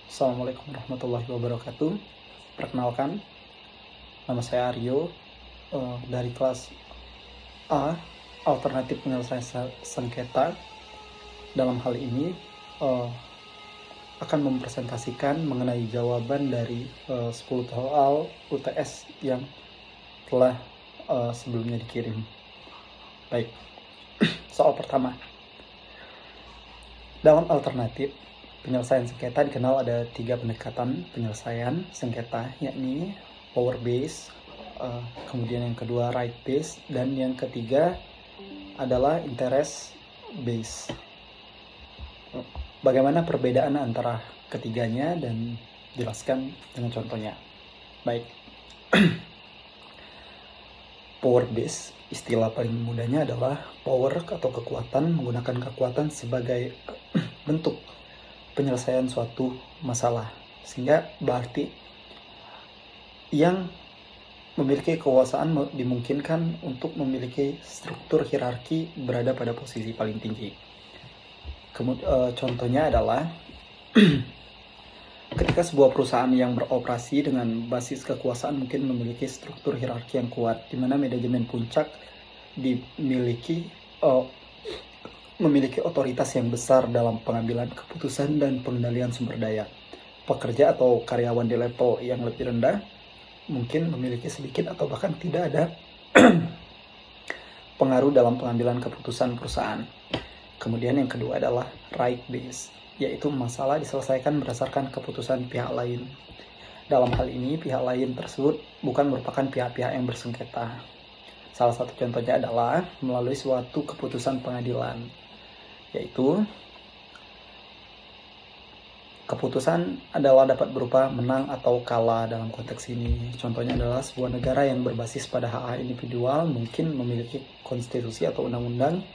Assalamualaikum warahmatullahi wabarakatuh. Perkenalkan, nama saya Aryo dari kelas A, Alternatif Penyelesaian Sengketa. Dalam hal ini akan mempresentasikan mengenai jawaban dari 10 soal UTS yang telah sebelumnya dikirim. Baik, soal pertama. Dalam alternatif penyelesaian sengketa dikenal ada 3 pendekatan penyelesaian sengketa, yakni power base, kemudian yang kedua right base, dan yang ketiga adalah interest base. Bagaimana perbedaan antara ketiganya dan jelaskan dengan contohnya. Baik. Power base, istilah paling mudahnya adalah power atau kekuatan, menggunakan kekuatan sebagai bentuk penyelesaian suatu masalah, sehingga berarti yang memiliki kekuasaan dimungkinkan untuk memiliki struktur hierarki berada pada posisi paling tinggi. Contohnya adalah ketika sebuah perusahaan yang beroperasi dengan basis kekuasaan mungkin memiliki struktur hierarki yang kuat, di mana manajemen puncak memiliki otoritas yang besar dalam pengambilan keputusan dan pengendalian sumber daya. Pekerja atau karyawan di level yang lebih rendah mungkin memiliki sedikit atau bahkan tidak ada pengaruh dalam pengambilan keputusan perusahaan. Kemudian yang kedua adalah right base, yaitu masalah diselesaikan berdasarkan keputusan pihak lain. Dalam hal ini, pihak lain tersebut bukan merupakan pihak-pihak yang bersengketa. Salah satu contohnya adalah melalui suatu keputusan pengadilan, yaitu keputusan adalah dapat berupa menang atau kalah dalam konteks ini. Contohnya adalah sebuah negara yang berbasis pada hak-hak individual mungkin memiliki konstitusi atau undang-undang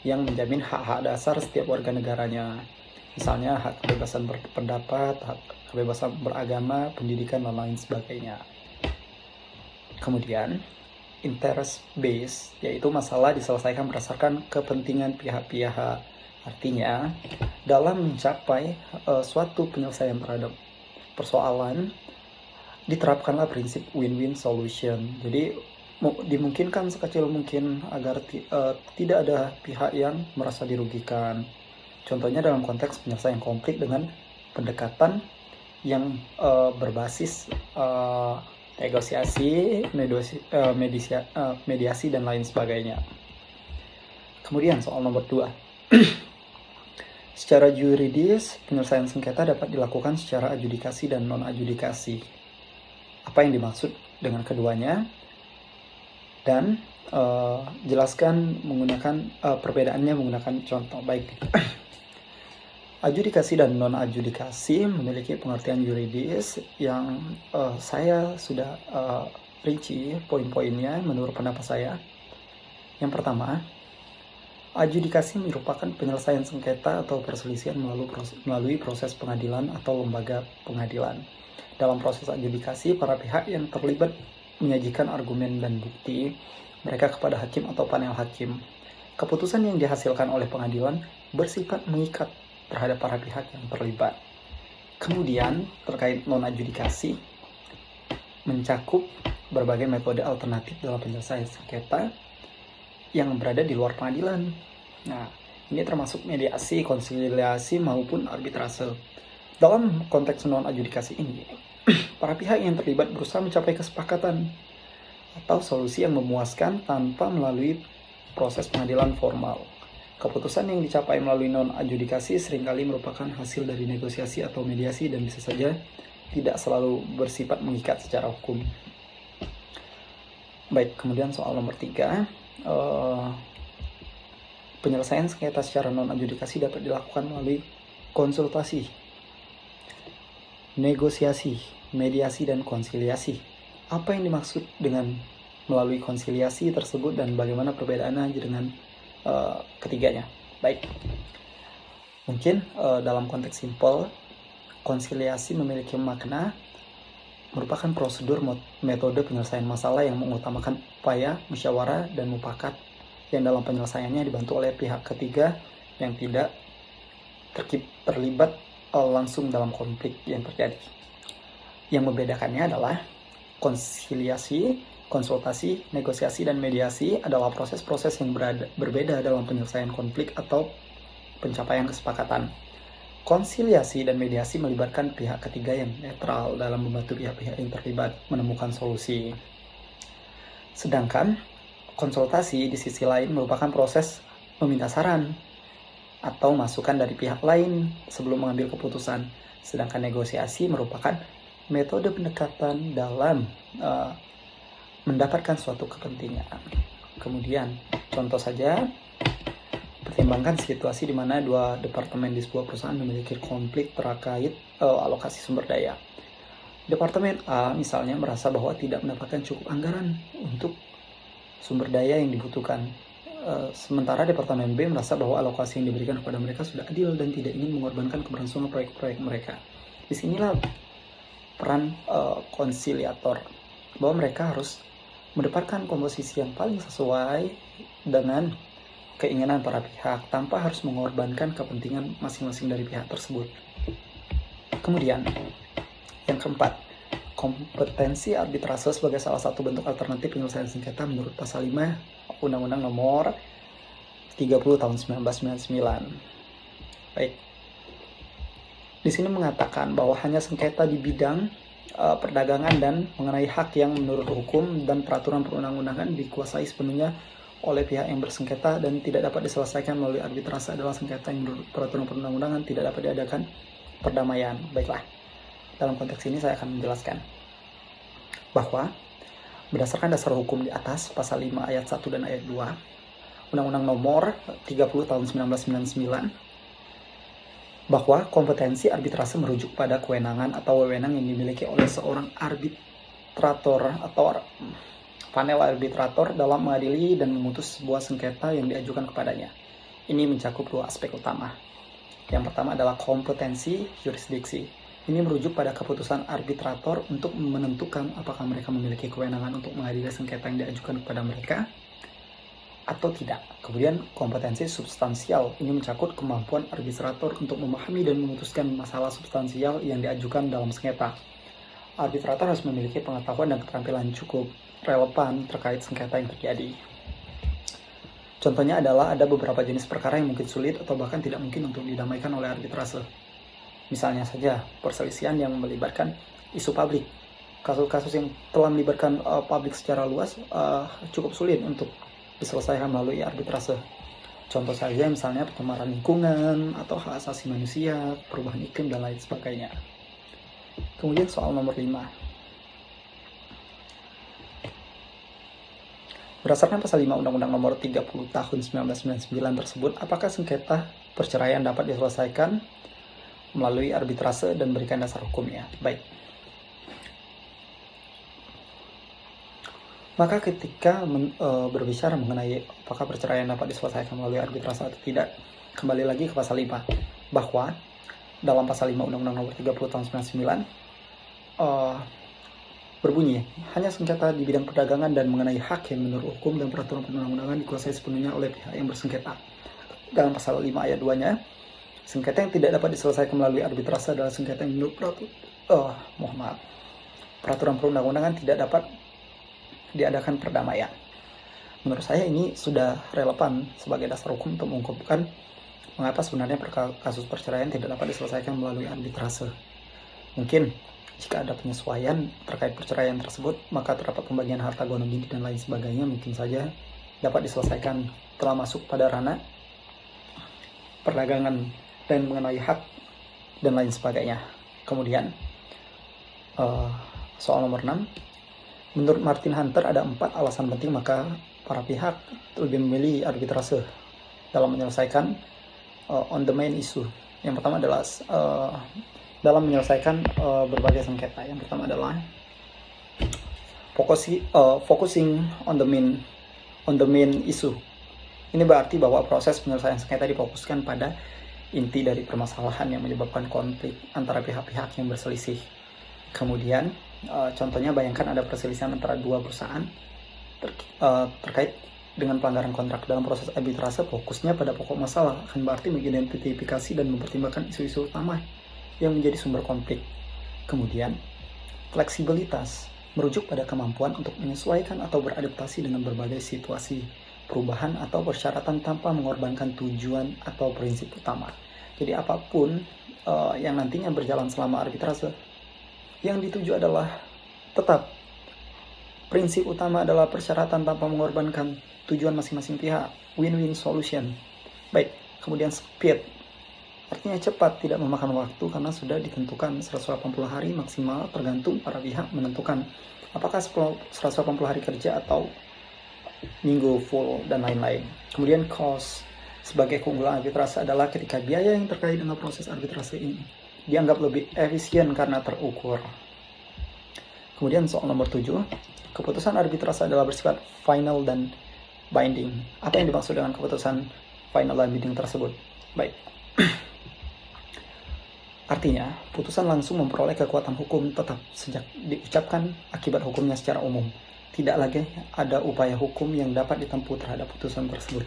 yang menjamin hak-hak dasar setiap warga negaranya. Misalnya hak kebebasan berpendapat, hak kebebasan beragama, pendidikan, dan lain sebagainya. Kemudian, interest base, yaitu masalah diselesaikan berdasarkan kepentingan pihak-pihak. Artinya, dalam mencapai suatu penyelesaian terhadap persoalan, diterapkanlah prinsip win-win solution. Jadi, dimungkinkan sekecil mungkin agar tidak ada pihak yang merasa dirugikan. Contohnya dalam konteks penyelesaian konflik dengan pendekatan yang berbasis negosiasi, mediasi, dan lain sebagainya. Kemudian soal nomor 2. Secara yuridis, penyelesaian sengketa dapat dilakukan secara adjudikasi dan non-adjudikasi. Apa yang dimaksud dengan keduanya? Dan jelaskan menggunakan perbedaannya menggunakan contoh. Baik. Adjudikasi dan non-adjudikasi memiliki pengertian yuridis yang saya sudah rinci poin-poinnya menurut pendapat saya. Yang pertama, adjudikasi merupakan penyelesaian sengketa atau perselisihan melalui proses pengadilan atau lembaga pengadilan. Dalam proses adjudikasi, para pihak yang terlibat menyajikan argumen dan bukti mereka kepada hakim atau panel hakim. Keputusan yang dihasilkan oleh pengadilan bersifat mengikat terhadap para pihak yang terlibat. Kemudian, terkait non-adjudikasi, mencakup berbagai metode alternatif dalam penyelesaian sengketa yang berada di luar pengadilan. Nah, ini termasuk mediasi, konsiliasi, maupun arbitrase. Dalam konteks non-adjudikasi ini, para pihak yang terlibat berusaha mencapai kesepakatan atau solusi yang memuaskan tanpa melalui proses pengadilan formal. Keputusan yang dicapai melalui non-adjudikasi seringkali merupakan hasil dari negosiasi atau mediasi dan bisa saja tidak selalu bersifat mengikat secara hukum. Baik, kemudian soal nomor 3. Penyelesaian sengketa secara non-adjudikasi dapat dilakukan melalui konsultasi, negosiasi, mediasi, dan konsiliasi. Apa yang dimaksud dengan melalui konsiliasi tersebut dan bagaimana perbedaannya dengan ketiganya? Baik, mungkin dalam konteks simpel, konsiliasi memiliki makna merupakan prosedur metode penyelesaian masalah yang mengutamakan upaya musyawarah dan mufakat yang dalam penyelesaiannya dibantu oleh pihak ketiga yang tidak terlibat langsung dalam konflik yang terjadi. Yang membedakannya adalah konsiliasi, konsultasi, negosiasi, dan mediasi adalah proses-proses yang berbeda dalam penyelesaian konflik atau pencapaian kesepakatan. Konsiliasi dan mediasi melibatkan pihak ketiga yang netral dalam membantu pihak-pihak yang terlibat menemukan solusi. Sedangkan konsultasi di sisi lain merupakan proses meminta saran atau masukan dari pihak lain sebelum mengambil keputusan. Sedangkan negosiasi merupakan metode pendekatan dalam mendapatkan suatu kepentingan. Kemudian, contoh saja, pertimbangkan situasi di mana dua departemen di sebuah perusahaan memiliki konflik terkait alokasi sumber daya. Departemen A misalnya merasa bahwa tidak mendapatkan cukup anggaran untuk sumber daya yang dibutuhkan. Sementara Departemen B merasa bahwa alokasi yang diberikan kepada mereka sudah adil dan tidak ingin mengorbankan keberlangsungan proyek-proyek mereka. Disinilah peran konsiliator, bahwa mereka harus mendapatkan komposisi yang paling sesuai dengan keinginan para pihak tanpa harus mengorbankan kepentingan masing-masing dari pihak tersebut. Kemudian, yang keempat, kompetensi arbitrase sebagai salah satu bentuk alternatif penyelesaian sengketa menurut pasal 5 Undang-Undang Nomor 30 Tahun 1999. Baik. Di sini mengatakan bahwa hanya sengketa di bidang perdagangan dan mengenai hak yang menurut hukum dan peraturan perundang-undangan dikuasai sepenuhnya oleh pihak yang bersengketa dan tidak dapat diselesaikan melalui arbitrase adalah sengketa yang menurut peraturan perundang-undangan tidak dapat diadakan perdamaian. Baiklah. Dalam konteks ini saya akan menjelaskan bahwa berdasarkan dasar hukum di atas pasal 5 ayat 1 dan ayat 2 Undang-Undang Nomor 30 Tahun 1999 bahwa kompetensi arbitrase merujuk pada kewenangan atau wewenang yang dimiliki oleh seorang arbitrator atau panel arbitrator dalam mengadili dan memutus sebuah sengketa yang diajukan kepadanya. Ini mencakup dua aspek utama. Yang pertama adalah kompetensi jurisdiksi. Ini merujuk pada keputusan arbitrator untuk menentukan apakah mereka memiliki kewenangan untuk mengadili sengketa yang diajukan kepada mereka atau tidak. Kemudian kompetensi substansial. Ini mencakup kemampuan arbitrator untuk memahami dan memutuskan masalah substansial yang diajukan dalam sengketa. Arbitrator harus memiliki pengetahuan dan keterampilan cukup relevan terkait sengketa yang terjadi. Contohnya adalah ada beberapa jenis perkara yang mungkin sulit atau bahkan tidak mungkin untuk didamaikan oleh arbitrase. Misalnya saja, perselisihan yang melibatkan isu publik. Kasus-kasus yang telah melibatkan publik secara luas cukup sulit untuk diselesaikan melalui arbitrase. Contoh saja misalnya pencemaran lingkungan atau hak asasi manusia, perubahan iklim, dan lain sebagainya. Kemudian soal nomor 5. Berdasarkan pasal 5 Undang-Undang Nomor 30 Tahun 1999 tersebut, apakah sengketa perceraian dapat diselesaikan melalui arbitrase dan berikan dasar hukumnya? Baik. Maka ketika berbicara mengenai apakah perceraian dapat diselesaikan melalui arbitrase atau tidak, kembali lagi ke pasal 5, bahwa dalam pasal 5 Undang-Undang Nomor 30 Tahun 1999 berbunyi, hanya sengketa di bidang perdagangan dan mengenai hak yang menurut hukum dan peraturan perundang-undangan dikuasai sepenuhnya oleh pihak yang bersengketa. Dalam pasal 5 ayat 2-nya, sengketa yang tidak dapat diselesaikan melalui arbitrase adalah sengketa yang menurut peraturan perundang-undangan tidak dapat diadakan perdamaian. Menurut saya ini sudah relevan sebagai dasar hukum untuk mengungkapkan mengapa sebenarnya kasus perceraian tidak dapat diselesaikan melalui arbitrase. Mungkin jika ada penyesuaian terkait perceraian tersebut, maka terdapat pembagian harta gono gini dan lain sebagainya mungkin saja dapat diselesaikan telah masuk pada ranah perdagangan dan mengenai hak dan lain sebagainya. Kemudian soal nomor 6, menurut Martin Hunter ada 4 alasan penting maka para pihak lebih memilih arbitrase dalam menyelesaikan on the main issue. Yang pertama adalah dalam menyelesaikan berbagai sengketa. Yang pertama adalah focusing on the main issue. Ini berarti bahwa proses penyelesaian sengketa difokuskan pada inti dari permasalahan yang menyebabkan konflik antara pihak-pihak yang berselisih. Kemudian, contohnya bayangkan ada perselisihan antara dua perusahaan terkait dengan pelanggaran kontrak. Dalam proses arbitrase, fokusnya pada pokok masalah, akan berarti mengidentifikasi dan mempertimbangkan isu-isu utama yang menjadi sumber konflik. Kemudian, fleksibilitas merujuk pada kemampuan untuk menyesuaikan atau beradaptasi dengan berbagai situasi, perubahan atau persyaratan tanpa mengorbankan tujuan atau prinsip utama. Jadi apapun yang nantinya berjalan selama arbitrase, yang dituju adalah tetap prinsip utama adalah persyaratan tanpa mengorbankan tujuan masing-masing pihak, win-win solution. Baik, kemudian speed, artinya cepat, tidak memakan waktu karena sudah ditentukan 180 hari maksimal, tergantung para pihak menentukan apakah 180 hari kerja atau minggu full dan lain-lain. Kemudian cost, sebagai keunggulan arbitrase adalah ketika biaya yang terkait dengan proses arbitrase ini dianggap lebih efisien karena terukur. Kemudian soal nomor 7, keputusan arbitrase adalah bersifat final dan binding. Apa yang dimaksud dengan keputusan final dan binding tersebut? Baik. Artinya, putusan langsung memperoleh kekuatan hukum tetap sejak diucapkan akibat hukumnya secara umum. Tidak lagi ada upaya hukum yang dapat ditempuh terhadap putusan tersebut.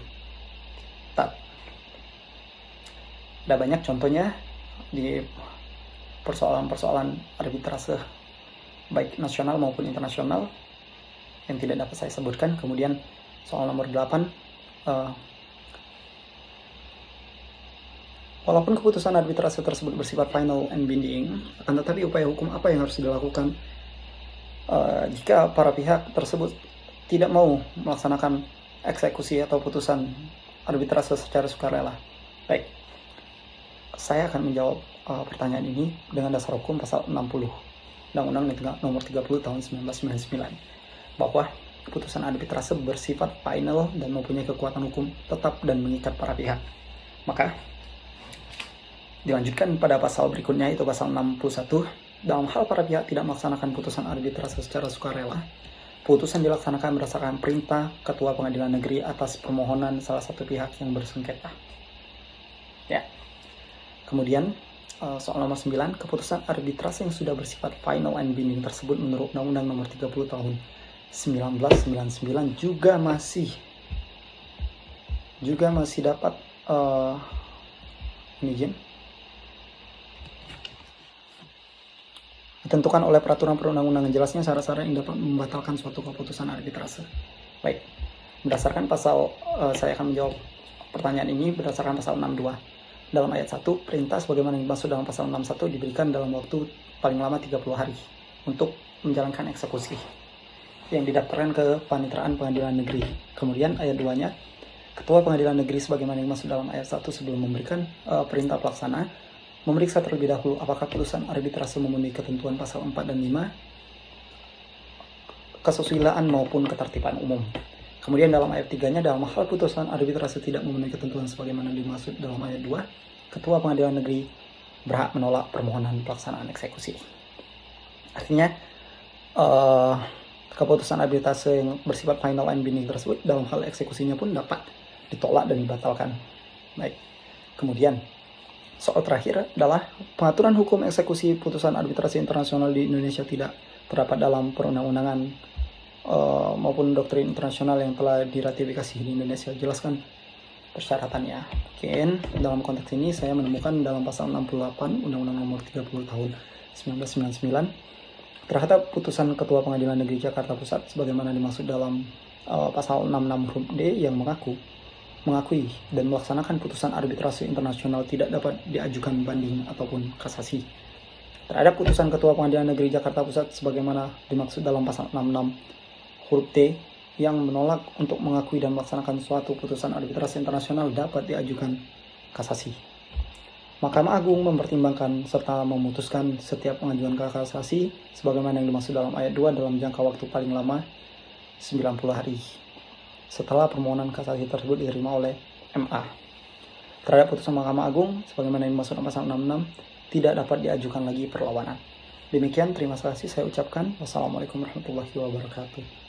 Ada banyak contohnya di persoalan-persoalan arbitrase, baik nasional maupun internasional, yang tidak dapat saya sebutkan. Kemudian soal nomor 8, walaupun keputusan arbitrase tersebut bersifat final and binding, akan tetapi upaya hukum apa yang harus dilakukan jika para pihak tersebut tidak mau melaksanakan eksekusi atau putusan arbitrase secara sukarela? Baik, saya akan menjawab pertanyaan ini dengan dasar hukum pasal 60 Undang-Undang nomor 30 tahun 1999, bahwa keputusan arbitrase bersifat final dan mempunyai kekuatan hukum tetap dan mengikat para pihak. Maka dilanjutkan pada pasal berikutnya, itu pasal 61. Dalam hal para pihak tidak melaksanakan putusan arbitrase secara sukarela, putusan dilaksanakan berdasarkan perintah Ketua Pengadilan Negeri atas permohonan salah satu pihak yang bersengketa. Ya. Kemudian soal nomor 9, keputusan arbitrase yang sudah bersifat final and binding tersebut menurut Undang-Undang nomor 30 tahun 1999 juga masih dapat ditentukan oleh peraturan perundang-undangan. Jelasnya syarat-syarat yang dapat membatalkan suatu keputusan arbitrase. Baik, berdasarkan pasal, saya akan menjawab pertanyaan ini berdasarkan pasal 62. Dalam ayat 1, perintah sebagaimana dimaksud dalam pasal 61 diberikan dalam waktu paling lama 30 hari untuk menjalankan eksekusi yang didaftarkan ke Paniteraan Pengadilan Negeri. Kemudian ayat 2-nya, Ketua Pengadilan Negeri sebagaimana dimaksud dalam ayat 1 sebelum memberikan perintah pelaksana, memeriksa terlebih dahulu apakah putusan arbitrase memenuhi ketentuan pasal 4 dan 5, kesusilaan maupun ketertiban umum. Kemudian dalam ayat 3-nya, dalam hal putusan arbitrase tidak memenuhi ketentuan sebagaimana dimaksud dalam ayat 2, Ketua Pengadilan Negeri berhak menolak permohonan pelaksanaan eksekusi. Artinya, keputusan arbitrase yang bersifat final and binding tersebut dalam hal eksekusinya pun dapat ditolak dan dibatalkan. Baik. Kemudian, soal terakhir adalah pengaturan hukum eksekusi putusan arbitrase internasional di Indonesia tidak terdapat dalam perundang-undangan maupun doktrin internasional yang telah diratifikasi di Indonesia. Jelaskan persyaratannya. Mungkin dalam konteks ini saya menemukan dalam pasal 68 Undang-Undang nomor 30 tahun 1999 terhadap putusan Ketua Pengadilan Negeri Jakarta Pusat sebagaimana dimaksud dalam pasal 66 huruf D yang mengakui dan melaksanakan putusan arbitrase internasional tidak dapat diajukan banding ataupun kasasi. Terhadap putusan Ketua Pengadilan Negeri Jakarta Pusat sebagaimana dimaksud dalam pasal 66 huruf T yang menolak untuk mengakui dan melaksanakan suatu putusan arbitrase internasional dapat diajukan kasasi. Mahkamah Agung mempertimbangkan serta memutuskan setiap pengajuan kasasi sebagaimana yang dimaksud dalam ayat 2 dalam jangka waktu paling lama 90 hari setelah permohonan kasasi tersebut diterima oleh MA. Terhadap putusan Mahkamah Agung sebagaimana yang dimaksud dalam pasal 66 tidak dapat diajukan lagi perlawanan. Demikian, terima kasih saya ucapkan. Wassalamualaikum warahmatullahi wabarakatuh.